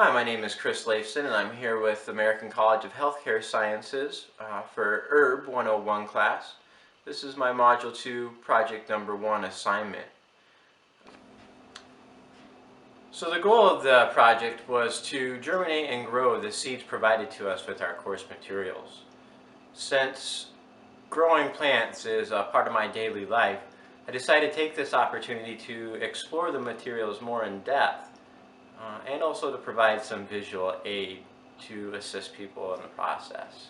Hi, my name is Chris Leifson and I'm here with the American College of Healthcare Sciences for Herb 101 class. This is my Module 2 Project Number 1 assignment. So the goal of the project was to germinate and grow the seeds provided to us with our course materials. Since growing plants is a part of my daily life, I decided to take this opportunity to explore the materials more in depth and also to provide some visual aid to assist people in the process.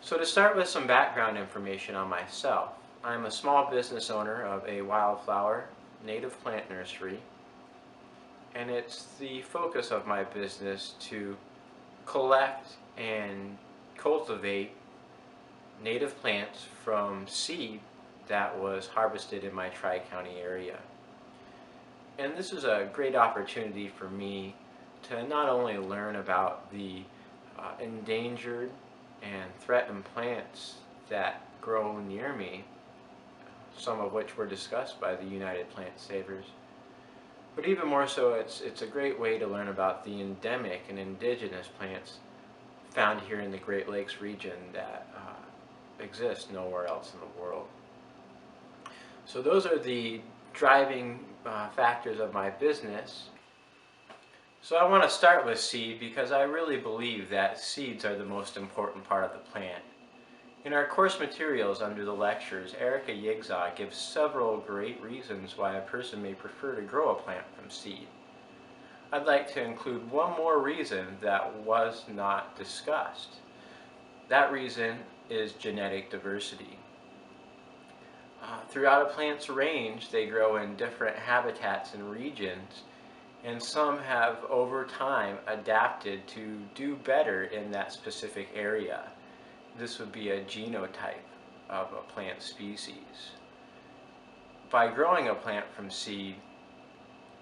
So to start with some background information on myself, I'm a small business owner of a wildflower native plant nursery, and it's the focus of my business to collect and cultivate native plants from seed that was harvested in my Tri-County area. And this is a great opportunity for me to not only learn about the endangered and threatened plants that grow near me, some of which were discussed by the United Plant Savers, but even more so it's a great way to learn about the endemic and indigenous plants found here in the Great Lakes region that exist nowhere else in the world. So those are the driving factors of my business. So I want to start with seed because I really believe that seeds are the most important part of the plant. In our course materials under the lectures, Erica Yigsaw gives several great reasons why a person may prefer to grow a plant from seed. I'd like to include one more reason that was not discussed. That reason is genetic diversity. Throughout a plant's range, they grow in different habitats and regions, and some have over time adapted to do better in that specific area. This would be a genotype of a plant species. By growing a plant from seed,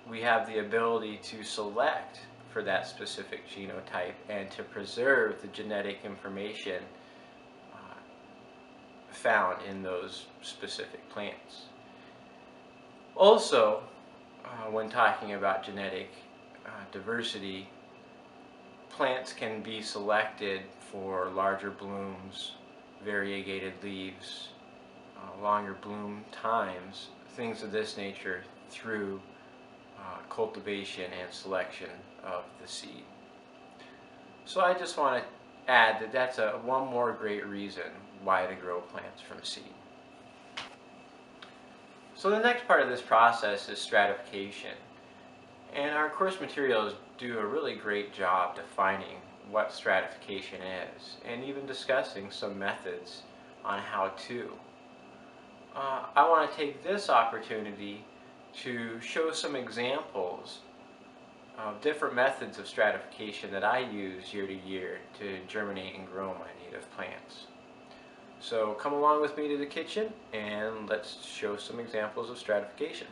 we have the ability to select for that specific genotype and to preserve the genetic information found in those specific plants. Also, when talking about genetic diversity, plants can be selected for larger blooms, variegated leaves, longer bloom times, things of this nature through cultivation and selection of the seed. So I just want to add that that's one more great reason why to grow plants from seed. So the next part of this process is stratification. And our course materials do a really great job defining what stratification is and even discussing some methods on how to. I want to take this opportunity to show some examples of different methods of stratification that I use year to year to germinate and grow my native plants. So come along with me to the kitchen and let's show some examples of stratification.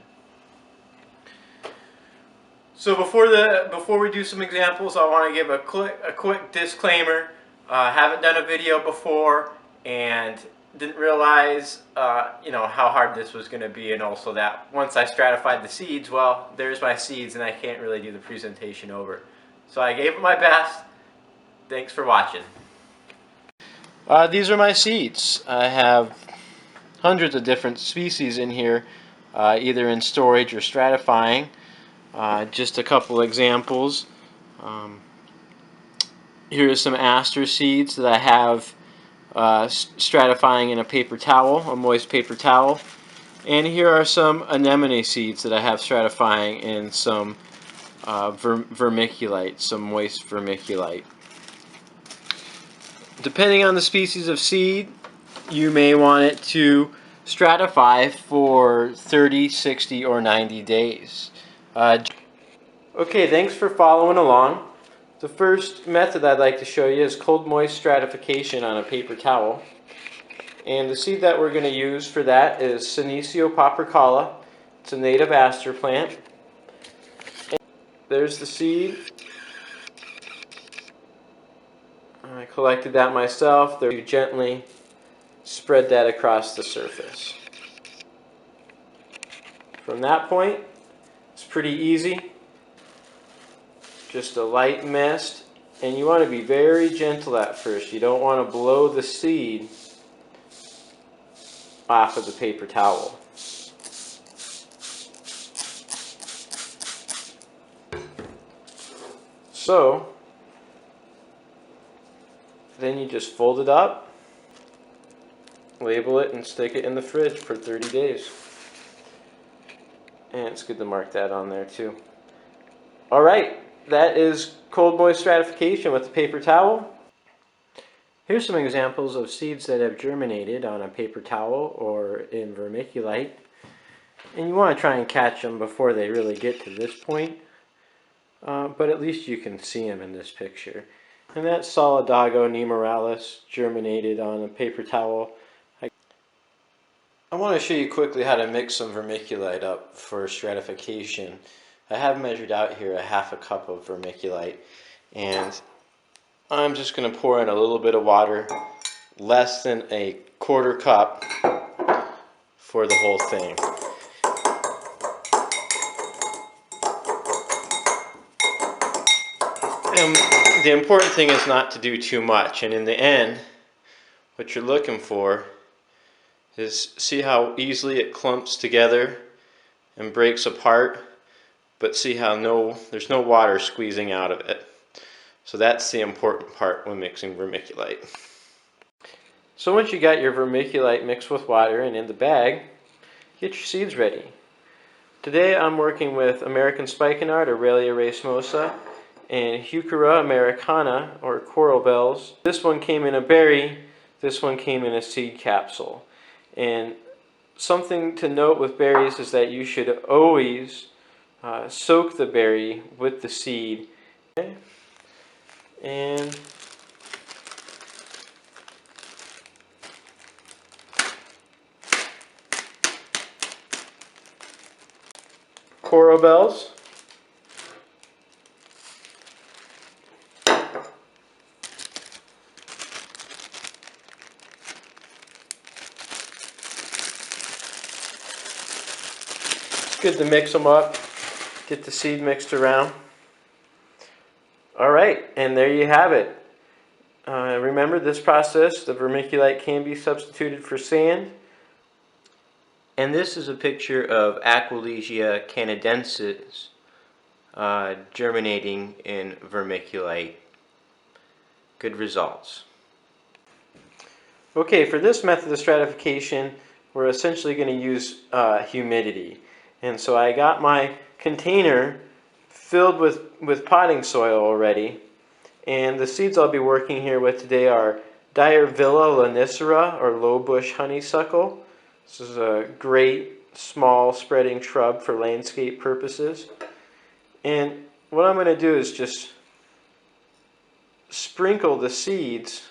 So before we do some examples, I want to give a quick disclaimer. Haven't done a video before and didn't realize how hard this was going to be, and also that once I stratified the seeds, well, there's my seeds and I can't really do the presentation over. So I gave it my best. Thanks for watching. These are my seeds. I have hundreds of different species in here, either in storage or stratifying. Just a couple examples. Here are some aster seeds that I have stratifying in a paper towel, a moist paper towel. And here are some anemone seeds that I have stratifying in some vermiculite, some moist vermiculite. Depending on the species of seed, you may want it to stratify for 30, 60, or 90 days. Okay, thanks for following along. The first method I'd like to show you is cold moist stratification on a paper towel. And the seed that we're going to use for that is Senecio papricala. It's a native aster plant. And there's the seed. I collected that myself. You gently spread that across the surface. From that point, it's pretty easy. just a light mist, and you want to be very gentle at first. You don't want to blow the seed off of the paper towel. So then you just fold it up, label it, and stick it in the fridge for 30 days. And it's good to mark that on there too. Alright, that is cold moist stratification with the paper towel. Here's some examples of seeds that have germinated on a paper towel or in vermiculite. And you want to try and catch them before they really get to this point. But at least you can see them in this picture. And that's Solidago nemoralis germinated on a paper towel. I want to show you quickly how to mix some vermiculite up for stratification. I have measured out here a half a cup of vermiculite, and I'm just going to pour in a little bit of water, less than a quarter cup for the whole thing. And the important thing is not to do too much, and in the end, what you're looking for is see how easily it clumps together and breaks apart, but see how there's no water squeezing out of it. So that's the important part when mixing vermiculite. So once you got your vermiculite mixed with water and in the bag, get your seeds ready. Today I'm working with American spikenard, Aurelia racemosa, and Heuchera americana, or coral bells. This one came in a berry, this one came in a seed capsule. And something to note with berries is that you should always soak the berry with the seed. Okay. And coral bells. Good to mix them up, get the seed mixed around. Alright, and there you have it. Remember this process, the vermiculite can be substituted for sand. And this is a picture of Aquilegia canadensis germinating in vermiculite. Good results. Okay, for this method of stratification, we're essentially going to use humidity. And so I got my container filled with potting soil already. And the seeds I'll be working here with today are Diarvilla lanicera, or low bush honeysuckle. This is a great small spreading shrub for landscape purposes. And what I'm going to do is just sprinkle the seeds,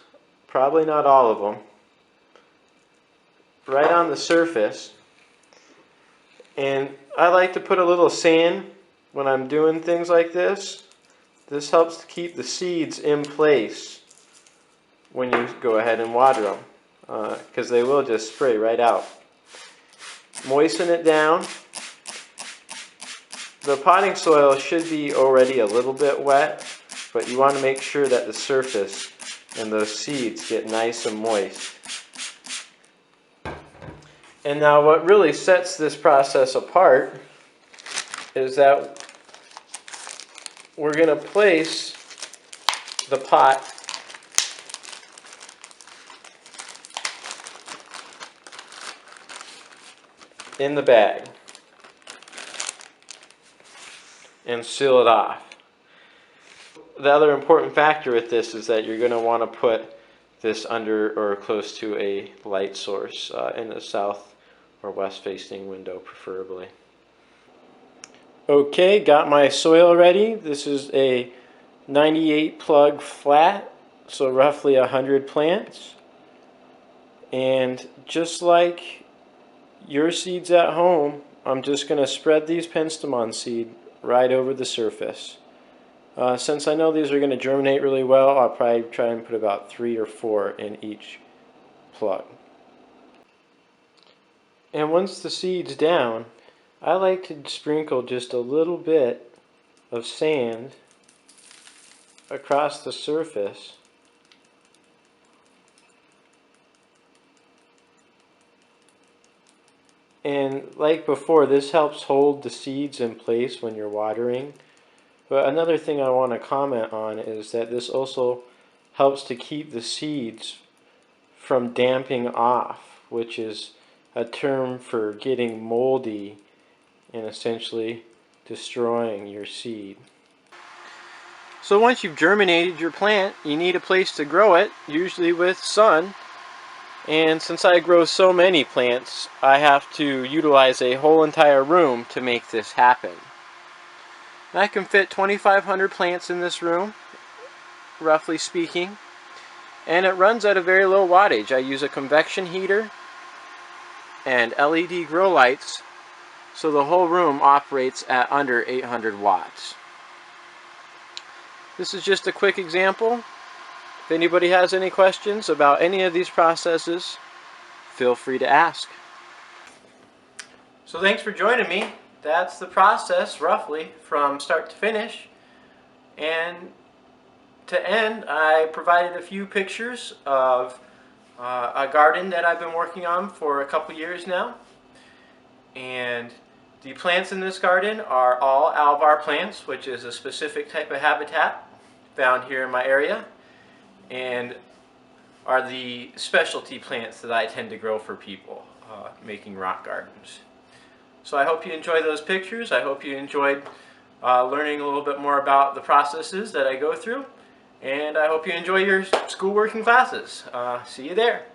probably not all of them, right on the surface. And I like to put a little sand when I'm doing things like this. This helps to keep the seeds in place when you go ahead and water them, because they will just spray right out. Moisten it down. The potting soil should be already a little bit wet, but you want to make sure that the surface and those seeds get nice and moist. And now what really sets this process apart is that we're going to place the pot in the bag and seal it off. The other important factor with this is that you're going to want to put this under or close to a light source in the south or west facing window preferably. Okay, got my soil ready. This is a 98 plug flat, so roughly 100 plants. And just like your seeds at home, I'm just going to spread these penstemon seed right over the surface. Since I know these are going to germinate really well, I'll probably try and put about 3 or 4 in each plug. And once the seed's down, I like to sprinkle just a little bit of sand across the surface. And like before, this helps hold the seeds in place when you're watering. But another thing I want to comment on is that this also helps to keep the seeds from damping off, which is a term for getting moldy and essentially destroying your seed. So once you've germinated your plant, you need a place to grow it, usually with sun. And since I grow so many plants, I have to utilize a whole entire room to make this happen. I can fit 2,500 plants in this room, roughly speaking, and it runs at a very low wattage. I use a convection heater and LED grow lights, so the whole room operates at under 800 watts. This is just a quick example. If anybody has any questions about any of these processes, feel free to ask. So thanks for joining me. That's the process, roughly, from start to finish. And to end, I provided a few pictures of a garden that I've been working on for a couple years now. And the plants in this garden are all albar plants, which is a specific type of habitat found here in my area, and are the specialty plants that I tend to grow for people making rock gardens. So I hope you enjoy those pictures. I hope you enjoyed learning a little bit more about the processes that I go through, and I hope you enjoy your school working classes. See you there.